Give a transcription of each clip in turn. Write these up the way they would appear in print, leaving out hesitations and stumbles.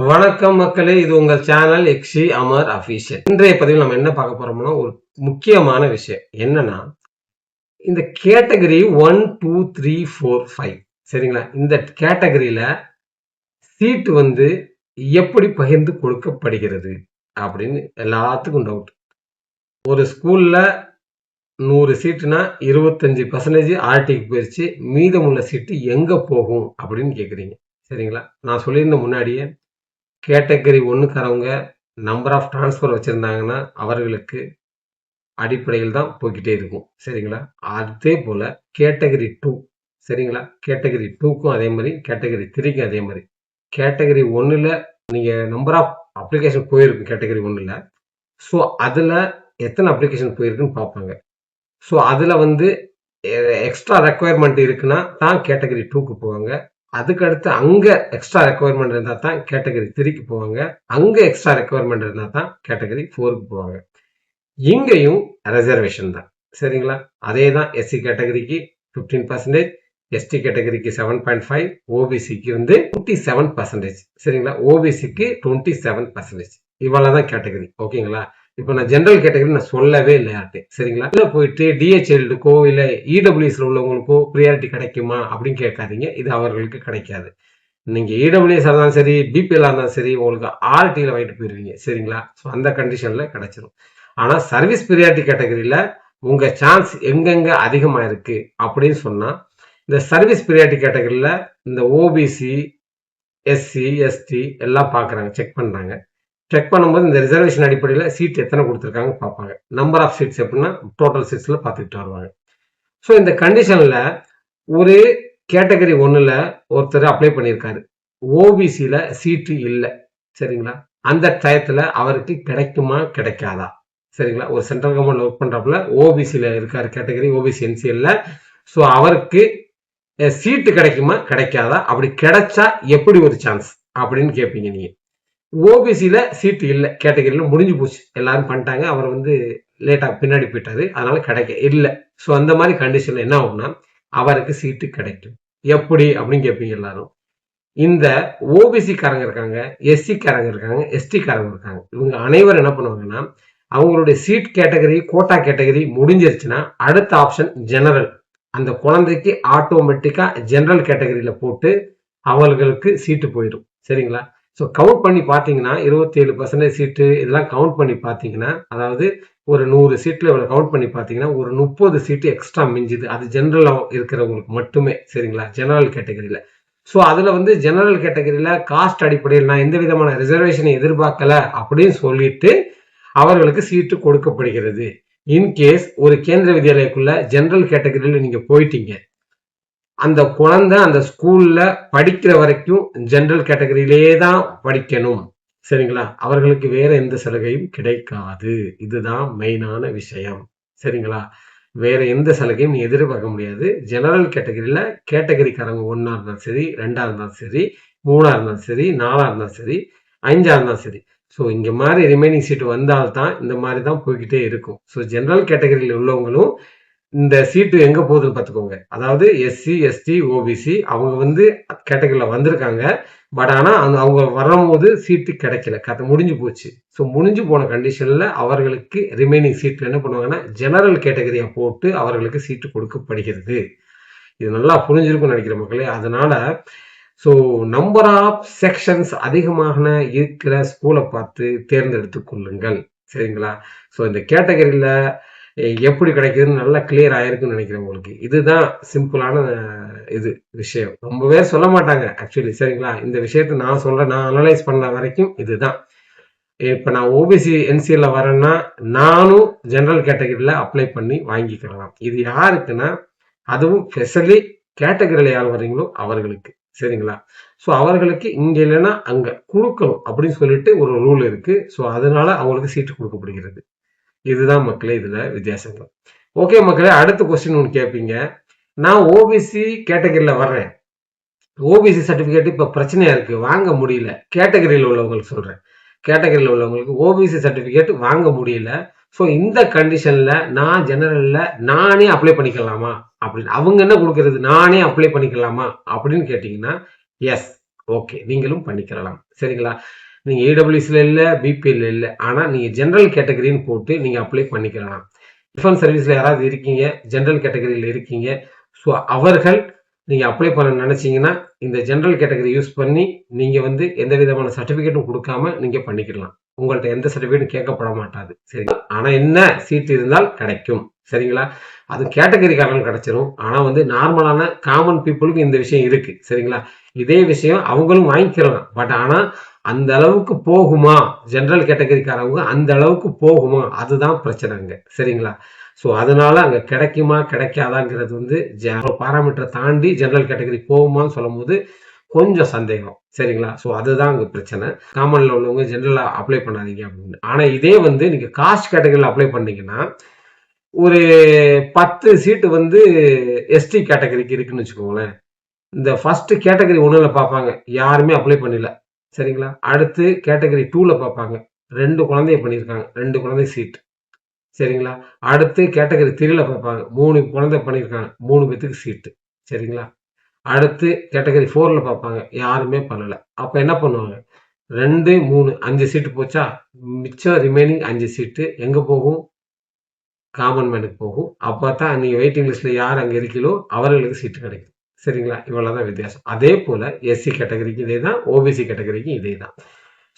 வணக்கம் மக்களே, இது உங்கள் சேனல் எக்ஸி அமர் அபிஷியல். இன்றைய பதிவில் நம்ம என்ன பார்க்க போறோம்னா, ஒரு முக்கியமான விஷயம் என்னன்னா, இந்த கேட்டகரி 1, 2, 3, 4, 5 சரிங்களா? இந்த கேட்டகரியில சீட் எப்படி பகிர்ந்து கொடுக்கப்படுகிறது அப்படின்னு எல்லாத்துக்கும் டவுட். ஒரு ஸ்கூல்ல 100 சீட்டுனா 25% ஆர்டிக்கு போயிருச்சு, மீதமுள்ள சீட்டு எங்க போகும் அப்படின்னு கேக்குறீங்க. சரிங்களா? நான் சொல்லியிருந்த முன்னாடியே கேட்டகரி 1க்காரவங்க நம்பர் ஆஃப் டிரான்ஸ்ஃபர் வச்சிருந்தாங்கன்னா அவர்களுக்கு அடிப்படையில் தான் போய்கிட்டே இருக்கும். சரிங்களா? அதே போல கேட்டகரி 2 சரிங்களா? கேட்டகரி 2க்கும் அதே மாதிரி, கேட்டகரி 3க்கும் அதே மாதிரி. கேட்டகரி 1ல நீங்க நம்பர் ஆஃப் அப்ளிகேஷன் போயிருக்கும் கேட்டகரி 1ல. ஸோ அதுல எத்தனை அப்ளிகேஷன் போயிருக்குன்னு பார்ப்பாங்க. ஸோ அதுல எக்ஸ்ட்ரா ரெக்குவயர்மெண்ட் இருக்குன்னா தான் கேட்டகரி 2க்கு போவாங்க. அதுக்கு அடுத்து அங்க எக்ஸ்ட்ரா ரெக்குவயர்மெண்ட் இருந்தா தான் கேட்டகரி 3க்கு போவாங்க. அங்க எக்ஸ்ட்ரா ரெக்குவயர்மெண்ட் இருந்தா தான் கேட்டகரி 4க்கு போவாங்க. இங்கேயும் ரிசர்வேஷன் தான். சரிங்களா? அதே தான் எஸ்சி கேட்டகரிக்கு 15%, எஸ்டி கேட்டகரிக்கு 7.5, ஓபிசிக்கு 27%. சரிங்களா? ஓபிசிக்கு 27%. இவ்வளவுதான் கேட்டகரி. ஓகேங்களா? இப்ப நான் ஜெனரல் கேட்டகரி நான் சொல்லவே இல்லை யார்கிட்ட. சரிங்களா? இல்ல போயிட்டு டிஹெச்எல்டுக்கோ இல்ல இடபிள்யூஎஸ்ல உள்ளவங்களுக்கோ ப்ரியாரிட்டி கிடைக்குமா அப்படின்னு கேட்காதீங்க. இது அவர்களுக்கு கிடைக்காது. நீங்க இடபிள்யூஎஸ் இருந்தாலும் சரி, பிபிஎல் இருந்தாலும் சரி, உங்களுக்கு ஆர்டில வாங்கிட்டு போயிருவீங்க. சரிங்களா? ஸோ அந்த கண்டிஷன்ல கிடைச்சிடும். ஆனா சர்வீஸ் ப்ரியாரிட்டி கேட்டகரியில உங்க சான்ஸ் எங்கெங்க அதிகமா இருக்கு அப்படின்னு சொன்னா, இந்த சர்வீஸ் ப்ரியாரிட்டி கேட்டகரியில இந்த ஓபிசி, எஸ்சி, எஸ்டி எல்லாம் பாக்குறாங்க, செக் பண்றாங்க. செக் பண்ணும்போது இந்த ரிசர்வேஷன் அடிப்படையில் சீட் எத்தனை கொடுத்துருக்காங்க பார்ப்பாங்க. நம்பர் ஆஃப் சீட்ஸ் எப்படின்னா டோட்டல் சீட்ஸ்ல பார்த்துக்கிட்டு வருவாங்க. ஸோ இந்த கண்டிஷன்ல ஒரு கேட்டகரி 1ல ஒருத்தர் அப்ளை பண்ணியிருக்காரு, ஓபிசியில சீட்டு இல்லை. சரிங்களா? அந்த டயத்துல அவருக்கு கிடைக்குமா கிடைக்காதா? சரிங்களா? ஒரு சென்ட்ரல் கவர்மெண்ட் ஒர்க் பண்றப்பல ஓபிசியில இருக்காரு, கேட்டகரி ஓபிசி என்சிஎல்ல. ஸோ அவருக்கு சீட்டு கிடைக்குமா கிடைக்காதா? அப்படி கிடைச்சா எப்படி ஒரு சான்ஸ் அப்படின்னு கேட்பீங்க நீங்க. ஓபிசியில சீட்டு இல்லை, கேட்டகரியில முடிஞ்சு போச்சு, எல்லாரும் பண்ணிட்டாங்க, அவர் லேட்டா பின்னாடி போயிட்டாரு, அதனால கிடைக்க இல்லை. ஸோ அந்த மாதிரி கண்டிஷன்ல என்ன ஆகும்னா அவருக்கு சீட்டு கிடைக்கும். எப்படி அப்படின்னு கேட்பீங்க எல்லாரும். இந்த ஓபிசி காரங்க இருக்காங்க, எஸ்சி காரங்க இருக்காங்க, எஸ்டி காரங்க இருக்காங்க. இவங்க அனைவரும் என்ன பண்ணுவாங்கன்னா, அவங்களுடைய சீட் கேட்டகரி கோட்டா கேட்டகரி முடிஞ்சிருச்சுன்னா அடுத்த ஆப்ஷன் ஜெனரல். அந்த குழந்தைக்கு ஆட்டோமேட்டிக்கா ஜெனரல் கேட்டகரியில போட்டு அவங்களுக்கு சீட்டு போயிடும். சரிங்களா? ஸோ கவுண்ட் பண்ணி பார்த்தீங்கன்னா 27% சீட்டு இதெல்லாம் கவுண்ட் பண்ணி பார்த்தீங்கன்னா, அதாவது ஒரு 100 சீட்ல இவ்வளவு கவுண்ட் பண்ணி பார்த்தீங்கன்னா ஒரு 30 சீட்டு எக்ஸ்ட்ரா மிஞ்சுது. அது ஜெனரல் இருக்கிறவங்களுக்கு மட்டுமே. சரிங்களா? ஜெனரல் கேட்டகரியில. ஸோ அதுல ஜெனரல் கேட்டகரியில காஸ்ட் அடிப்படையில் நான் எந்த விதமான ரிசர்வேஷனை எதிர்பார்க்கல அப்படின்னு சொல்லிட்டு அவர்களுக்கு சீட்டு கொடுக்கப்படுகிறது. இன்கேஸ் ஒரு கேந்திர வித்யாலயக்குள்ள ஜெனரல் கேட்டகரியில நீங்க போயிட்டீங்க, அந்த குழந்தை அந்த ஸ்கூல்ல படிக்கிற வரைக்கும் ஜெனரல் கேட்டகரியிலேயே தான் படிக்கணும். சரிங்களா? அவர்களுக்கு வேற எந்த சலுகையும் கிடைக்காது. இதுதான் மெயினான விஷயம். சரிங்களா? வேற எந்த சலுகையும் நீ எதிர்பார்க்க முடியாது. ஜெனரல் கேட்டகரியில கேட்டகரிக்காரங்க 1ஆ இருந்தாலும் சரி, 2ஆ இருந்தாலும் சரி, 3ஆ இருந்தாலும் சரி, 4ஆ இருந்தாலும் சரி, 5ஆ இருந்தாலும் சரி. ஸோ இங்க மாதிரி ரிமைனிங் சீட் வந்தால்தான் இந்த மாதிரி தான் போய்கிட்டே இருக்கும். ஸோ ஜெனரல் கேட்டகரியில் உள்ளவங்களும் இந்த சீட்டு எங்க போகுதுன்னு பார்த்துக்கோங்க. அதாவது எஸ்சி, எஸ்டி, ஓபிசி அவங்க கேட்டகரியில வந்திருக்காங்க. பட் ஆனா அவங்க வரும்போது சீட்டு கிடைக்கல, கதை முடிஞ்சு போச்சு. ஸோ முடிஞ்சு போன கண்டிஷன்ல அவர்களுக்கு ரிமைனிங் சீட் என்ன பண்ணுவாங்கன்னா ஜெனரல் கேட்டகரியா போட்டு அவர்களுக்கு சீட்டு கொடுக்கப்படுகிறது. இது நல்லா புரிஞ்சிருக்கும்னு நினைக்கிற மக்களே. அதனால ஸோ நம்பர் ஆஃப் செக்ஷன்ஸ் அதிகமாக இருக்கிற ஸ்கூலை பார்த்து தேர்ந்தெடுத்துக் கொள்ளுங்கள். சரிங்களா? ஸோ இந்த கேட்டகரியில எப்படி கிடைக்குதுன்னு நல்லா கிளியர் ஆயிருக்குன்னு நினைக்கிறேன் உங்களுக்கு. இதுதான் சிம்பிளான இது விஷயம். ரொம்ப பேர் சொல்ல மாட்டாங்க ஆக்சுவலி. சரிங்களா? இந்த விஷயத்த நான் சொல்றேன், நான் அனலைஸ் பண்ண வரைக்கும் இதுதான். இப்ப நான் ஓபிசி என்சிஎல்ல வரேன்னா நானும் ஜெனரல் கேட்டகரியில அப்ளை பண்ணி வாங்கிக்கலாம். இது யாருக்குன்னா, அதுவும் ஸ்பெஷலி கேட்டகரியில யார் வர்றீங்களோ அவர்களுக்கு. சரிங்களா? ஸோ அவர்களுக்கு இங்க இல்லைன்னா அங்க கொடுக்கணும் அப்படின்னு சொல்லிட்டு ஒரு ரூல் இருக்கு. ஸோ அதனால அவங்களுக்கு சீட்டு கொடுக்கப்படுகிறது. இதுதான் மக்களே இதுல வித்தியாசங்கள். ஓகே மக்களே, அடுத்த கொஸ்டின் ஒன்று கேட்பீங்க. நான் ஓபிசி கேட்டகரியில வர்றேன், ஓபிசி சர்டிபிகேட் இப்ப பிரச்சனையா இருக்கு, வாங்க முடியல. கேட்டகரியில் உள்ளவங்களுக்கு சொல்றேன், கேட்டகரியில் உள்ளவங்களுக்கு ஓபிசி சர்டிபிகேட் வாங்க முடியல. ஸோ இந்த கண்டிஷன்ல நான் ஜெனரல்ல நானே அப்ளை பண்ணிக்கலாமா அப்படின்னு அவங்க என்ன கொடுக்கறது, நானே அப்ளை பண்ணிக்கலாமா அப்படின்னு கேட்டீங்கன்னா எஸ், ஓகே, நீங்களும் பண்ணிக்கலாம். சரிங்களா? நீங்க இடபிள்யூஎஸ்ல இல்ல, பிபிஎல் இல்ல. ஆனா நீங்க ஜெனரல் கேட்டகரின்னு போட்டு நீங்க அப்ளை பண்ணிக்கலாம். டிஃபென்ஸ் சர்வீஸ்ல யாராவது இருக்கீங்க, ஜெனரல் கேட்டகரியில இருக்கீங்க. ஸோ அவர்கள் நீங்க அப்ளை பண்ண நினைச்சீங்கன்னா, இந்த ஜெனரல் கேட்டகரி யூஸ் பண்ணி நீங்க வந்து எந்த விதமான சர்டிபிகேட்டும் கொடுக்காம நீங்க பண்ணிக்கலாம். உங்கள்ட்ட எந்த சர்டிபிகேட்டும் கேட்கப்பட மாட்டாது. சரிங்களா? ஆனா என்ன, சீட் இருந்தால் கிடைக்கும். சரிங்களா? அது கேட்டகரிக்காரங்க கிடைச்சிரும். ஆனா வந்து நார்மலான காமன் பீப்புளுக்கு இந்த விஷயம் இருக்கு. சரிங்களா? இதே விஷயம் அவங்களும் வாங்கிக்கலாம். பட் ஆனா அந்த அளவுக்கு போகுமா, ஜெனரல் கேட்டகரிக்காரவங்க அந்த அளவுக்கு போகுமா, அதுதான் பிரச்சனைங்க. சரிங்களா? ஸோ அதனால அங்க கிடைக்குமா கிடைக்காதாங்கிறது வந்து பாராமீட்டரை தாண்டி ஜெனரல் கேட்டகரி போகுமான்னு சொல்லும் போது கொஞ்சம் சந்தேகம். சரிங்களா? ஸோ அதுதான் அங்க பிரச்சனை. காமன்ல உள்ளவங்க ஜெனரலா அப்ளை பண்ணாதீங்க அப்படின்னு. ஆனா இதே வந்து நீங்க காஸ்ட் கேட்டகரியில் அப்ளை பண்ணீங்கன்னா ஒரு 10 சீட்டு வந்து எஸ்டி கேட்டகரிக்கு இருக்குன்னு வச்சுக்கோங்களேன். இந்த ஃபர்ஸ்ட் கேட்டகரி 1ல பார்ப்பாங்க, யாருமே அப்ளை பண்ணல. சரிங்களா? அடுத்து கேட்டகரி 2ல பார்ப்பாங்க, 2 குழந்தைய பண்ணியிருக்காங்க, 2 குழந்தை சீட். சரிங்களா? அடுத்து கேட்டகரி 3ல பார்ப்பாங்க, 3 குழந்தை பண்ணியிருக்காங்க, 3 பேத்துக்கு சீட்டு. சரிங்களா? அடுத்து கேட்டகரி 4ல பார்ப்பாங்க, யாருமே பண்ணல. அப்ப என்ன பண்ணுவாங்க, 2, 3 5 சீட்டு போச்சா, மிச்சம் ரிமைனிங் 5 சீட்டு எங்க போகும், காமன் மேனுக்கு போகும். அப்பதான் நீங்க வெயிட்டிங் லிஸ்ட்ல யார் அங்க இருக்கீங்களோ அவர்களுக்கு சீட்டு கிடைக்கும். சரிங்களா? இவ்வளவுதான் வித்தியாசம். அதே போல எஸ்சி கேட்டகரிக்கு இதே தான், ஓபிசி கேட்டகரிக்கு இதே தான்.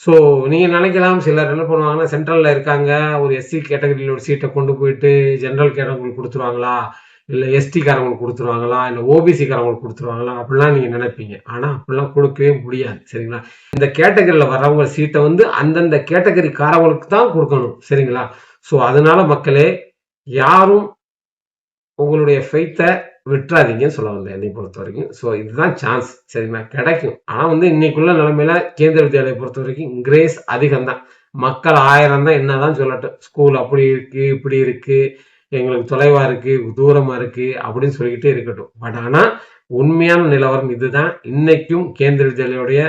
ஸோ நீங்க நினைக்கலாம், சிலர் என்ன பண்ணுவாங்கன்னா, சென்ட்ரல்ல இருக்காங்க, ஒரு எஸ்சி கேட்டகரியில் ஒரு சீட்டை கொண்டு போயிட்டு ஜெனரல் கேட்டகரிகளுக்கு கொடுத்துருவாங்களா, இல்ல எஸ்டி காரங்களுக்கு கொடுத்துருவாங்களா, இல்ல ஓபிசி காரங்களுக்கு கொடுத்துருவாங்களா, அப்படிலாம் நீங்க நினைப்பீங்க. ஆனா அப்படிலாம் கொடுக்கவே முடியாது. சரிங்களா? இந்த கேட்டகரியில வர்றவங்க சீட்டை வந்து அந்தந்த கேட்டகரி காரவங்களுக்கு தான் கொடுக்கணும். சரிங்களா? ஸோ அதனால மக்களே, யாரும் உங்களுடைய ஃபெய்த்தை விட்டுறாதீங்கன்னு சொல்ல வந்தேன் என்னை பொறுத்த வரைக்கும். ஸோ இதுதான் சான்ஸ். சரிங்களா? கிடைக்கும். ஆனா வந்து இன்னைக்குள்ள நிலைமையில கேந்திர வித்யாலயை பொறுத்த வரைக்கும் கிரேஸ் அதிகம் தான். மக்கள் 1000 தான் என்னதான் சொல்லட்டும், ஸ்கூல் அப்படி இருக்கு, இப்படி இருக்கு, எங்களுக்கு தொலைவா இருக்கு, தூரமா இருக்கு அப்படின்னு சொல்லிக்கிட்டே இருக்கட்டும். பட் ஆனா உண்மையான நிலவரம் இதுதான். இன்னைக்கும் கேந்திர வித்யாலயோடைய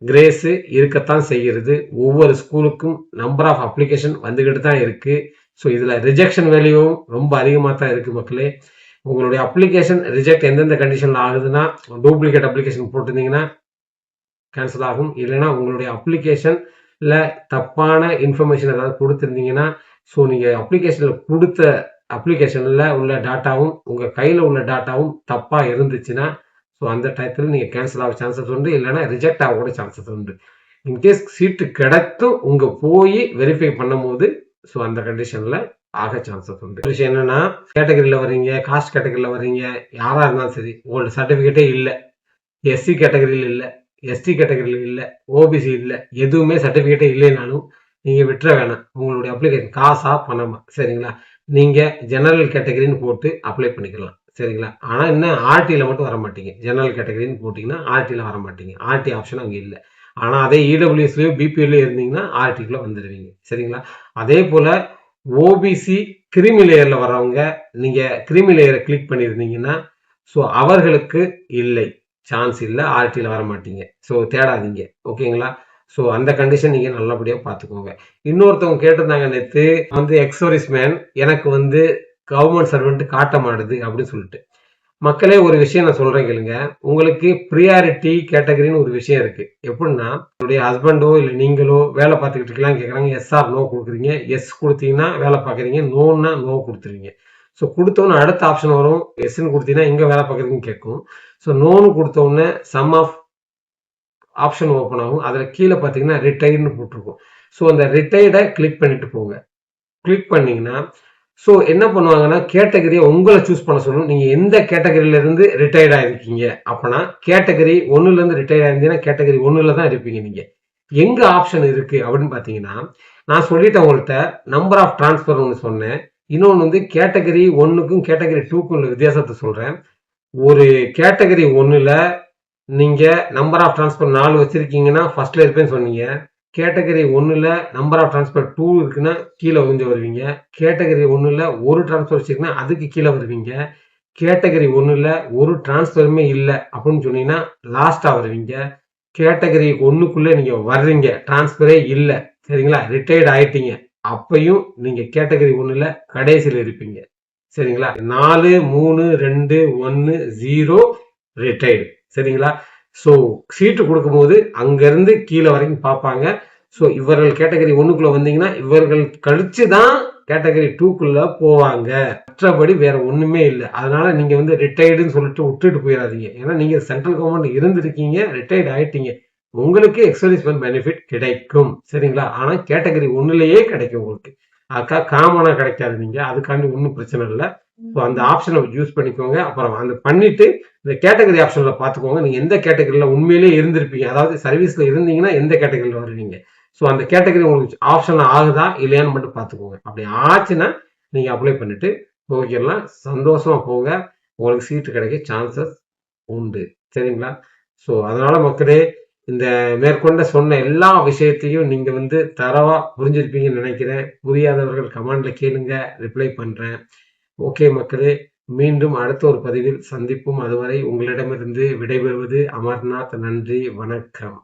கிரேஸ் இருக்கத்தான் செய்கிறது. ஒவ்வொரு ஸ்கூலுக்கும் நம்பர் ஆஃப் அப்ளிகேஷன் வந்துகிட்டு தான் இருக்கு. ஸோ இதுல ரிஜெக்ஷன் வேல்யூவும் ரொம்ப அதிகமாக தான் இருக்கு மக்களே. உங்களுடைய அப்ளிகேஷன் ரிஜெக்ட் எந்தெந்த கண்டிஷன்ல ஆகுதுன்னா, டூப்ளிகேட் அப்ளிகேஷன் போட்டிருந்தீங்கன்னா கேன்சல் ஆகும். இல்லைன்னா உங்களுடைய அப்ளிகேஷன்ல தப்பான இன்ஃபர்மேஷன் ஏதாவது கொடுத்துருந்தீங்கன்னா, ஸோ நீங்க அப்ளிகேஷன்ல கொடுத்த அப்ளிகேஷன்ல உள்ள டேட்டாவும் உங்க கையில உள்ள டேட்டாவும் தப்பா இருந்துச்சுன்னா, ஸோ அந்த டயத்தில் நீங்க கேன்சல் ஆக சான்சஸ் உண்டு. இல்லைன்னா ரிஜெக்ட் ஆக கூட சான்சஸ் உண்டு. இன்கேஸ் சீட்டு கிடைத்தும் உங்க போய் வெரிஃபை பண்ணும் போது, ஸோ அந்த கண்டிஷன்ல ஆக சான்சஸ் உண்டு. விஷயம் என்னன்னா, கேட்டகரியில வர்றீங்க, காஸ்ட் கேட்டகரியில வர்றீங்க, யாரா இருந்தாலும் சரி, உங்களுக்கு சர்டிபிகேட்டே இல்லை, எஸ்சி கேட்டகரியில் இல்லை, எஸ்டி கேட்டகரியில் இல்லை, ஓபிசி இல்லை, எதுவுமே சர்டிபிகேட்டே இல்லைனாலும் நீங்க விட்டுற வேணாம். உங்களுடைய அப்ளிகேஷன் காசா பணமா, சரிங்களா? நீங்க ஜெனரல் கேட்டகரின்னு போட்டு அப்ளை பண்ணிக்கலாம். சரிங்களா? ஆனா என்ன, ஆர்டில மட்டும் வர மாட்டீங்க. ஜெனரல் கேட்டகரின்னு போட்டீங்கன்னா ஆர்டில வர மாட்டீங்க. ஆர்டி ஆப்ஷன் அங்க இல்லை. ஆனா அதே இடபிள்யூஎஸ்லயோ பிபிஎல்லையோ இருந்தீங்கன்னா ஆர்டிக்குள்ள வந்துடுவீங்க. சரிங்களா? அதே போல ஓபிசி கிரிமி லேயர்ல வர்றவங்க, நீங்க கிரிமி லேயரை கிளிக் பண்ணியிருந்தீங்கன்னா, ஸோ அவர்களுக்கு இல்லை, சான்ஸ் இல்லை, ஆர்டில வர மாட்டீங்க. ஸோ தேடாதீங்க. ஓகேங்களா? ஸோ அந்த கண்டிஷன் நீங்க நல்லபடியா பார்த்துக்கோங்க. இன்னொருத்தவங்க கேட்டிருந்தாங்க நேத்து, வந்து எக்ஸோரிஸ் மேன் எனக்கு வந்து கவர்மெண்ட் சர்வெண்ட் காட்ட மாட்டுது அப்படின்னு சொல்லிட்டு. மக்களே, ஒரு விஷயம் நான் சொல்றேன் கேளுங்க. உங்களுக்கு ப்ரியாரிட்டி கேட்டகரின்னு ஒரு விஷயம் இருக்கு. எப்படின்னா, உங்களுடைய ஹஸ்பண்டோ இல்ல நீங்களோ வேலை பார்த்துக்கிட்டு இருக்கலாம், கேட்கறாங்க, எஸ் ஆர் நோ கொடுக்குறீங்க. எஸ் கொடுத்தீங்கன்னா வேலை பார்க்குறீங்க, நோன்னா நோ கொடுத்துருவீங்க. ஸோ கொடுத்தோன்னு அடுத்த ஆப்ஷன் வரும், எஸ்ன்னு கொடுத்தீங்கன்னா எங்க வேலை பார்க்குறீங்கன்னு கேட்கும். ஸோ நோன்னு கொடுத்தோன்னே சம் ஆஃப் ஆப்ஷன் ஓப்பன் ஆகும். அதுல கீழே பார்த்தீங்கன்னா ரிட்டையர்ட்னு போட்டிருக்கும். ஸோ அந்த ரிட்டையர்டை கிளிக் பண்ணிட்டு போங்க. கிளிக் பண்ணீங்கன்னா, ஸோ என்ன பண்ணுவாங்கன்னா, கேட்டகரியை உங்களை சூஸ் பண்ண சொல்லணும். நீங்க எந்த கேட்டகரியில இருந்து ரிட்டையர்ட் ஆயிருக்கீங்க அப்படின்னா, கேட்டகரி 1ல இருந்து ரிட்டையர்ட் ஆயிருந்தீங்கன்னா கேட்டகரி 1ல தான் இருப்பீங்க நீங்க. எங்க ஆப்ஷன் இருக்கு அப்படின்னு பாத்தீங்கன்னா, நான் சொல்லிட்டேன் உங்கள்கிட்ட, நம்பர் ஆஃப் டிரான்ஸ்பர் ஒன்று சொன்னேன். இன்னொன்று வந்து கேட்டகரி 1க்கும் கேட்டகரி 2க்கும் உள்ள வித்தியாசத்தை சொல்றேன். ஒரு கேட்டகரி 1ல நீங்க நம்பர் ஆஃப் டிரான்ஸ்பர் 4 வச்சிருக்கீங்கன்னா ஃபர்ஸ்ட்ல இருப்பேன்னு சொன்னீங்க. கேட்டகரி 1ல நம்பர் ஆஃப் டிரான்ஸ்பர் 2 இருக்குன்னா கீழே கொஞ்சம் வருவீங்க. கேட்டகரி 1ல ஒரு டிரான்ஸ்பர் வச்சிருக்கீங்கன்னா அதுக்கு கீழே வருவீங்க. கேட்டகரி 1ல ஒரு டிரான்ஸ்பருமே இல்லை அப்படின்னு சொன்னீங்கன்னா லாஸ்டா வருவீங்க. கேட்டகரி 1க்குள்ள நீங்க வர்றீங்க, டிரான்ஸ்பரே இல்லை, சரிங்களா, ரிட்டையர்ட் ஆயிட்டீங்க, அப்பையும் நீங்க கேட்டகரி 1ல கடைசியில் இருப்பீங்க. சரிங்களா? 4 3 2 1 0 ரிட்டையர்டு. சரிங்களா? ஸோ சீட்டு கொடுக்கும்போது அங்கேருந்து கீழே வரைக்கும் பார்ப்பாங்க. ஸோ இவர்கள் கேட்டகரி 1க்குள்ள வந்தீங்கன்னா இவர்கள் கழிச்சு தான் கேட்டகரி 2க்குள்ள போவாங்க. மற்றபடி வேற ஒண்ணுமே இல்லை. அதனால நீங்க வந்து ரிட்டையர்டுன்னு சொல்லிட்டு விட்டுட்டு போயிடாதீங்க. ஏன்னா நீங்க சென்ட்ரல் கவர்மெண்ட் இருந்திருக்கீங்க, ரிட்டையர்ட் ஆயிட்டீங்க. உங்களுக்கு எக்ஸர்வீஸ்மெண்ட் பெனிஃபிட் கிடைக்கும். சரிங்களா? ஆனா கேட்டகரி 1லயே கிடைக்கும் உங்களுக்கு. அக்கா காமனா கிடைக்காது. நீங்க அதுக்காண்டி ஒன்றும் பிரச்சனை இல்லை. ஸோ அந்த ஆப்ஷனை யூஸ் பண்ணிக்கோங்க. அப்புறம் அந்த பண்ணிட்டு இந்த கேட்டகரி ஆப்ஷன்ல பார்த்துக்கோங்க. நீங்க எந்த கேட்டகரியில உண்மையிலேயே இருந்திருப்பீங்க, அதாவது சர்வீஸ்ல இருந்தீங்கன்னா எந்த கேட்டகரியில வருவீங்க. ஸோ அந்த கேட்டகரி உங்களுக்கு ஆப்ஷன் ஆகுதா இல்லையான்னு மட்டும் பார்த்துக்கோங்க. அப்படி ஆச்சுன்னா நீங்க அப்ளை பண்ணிட்டு போய்க்கலாம். சந்தோஷமா போங்க. உங்களுக்கு சீட்டு கிடைக்க சான்சஸ் உண்டு. சரிங்களா? ஸோ அதனால மக்களே, இந்த மேற்கொண்ட சொன்ன எல்லா விஷயத்தையும் நீங்க வந்து தரவா புரிஞ்சிருப்பீங்கன்னு நினைக்கிறேன். புரியாதவர்கள் கமெண்ட்ல கேளுங்க, ரிப்ளை பண்றேன். ஓகே மக்களே, மீண்டும் அடுத்த ஒரு பதிவில் சந்திப்போம். அதுவரை உங்களிடமிருந்து விடைபெறுவது அமர்நாத். நன்றி, வணக்கம்.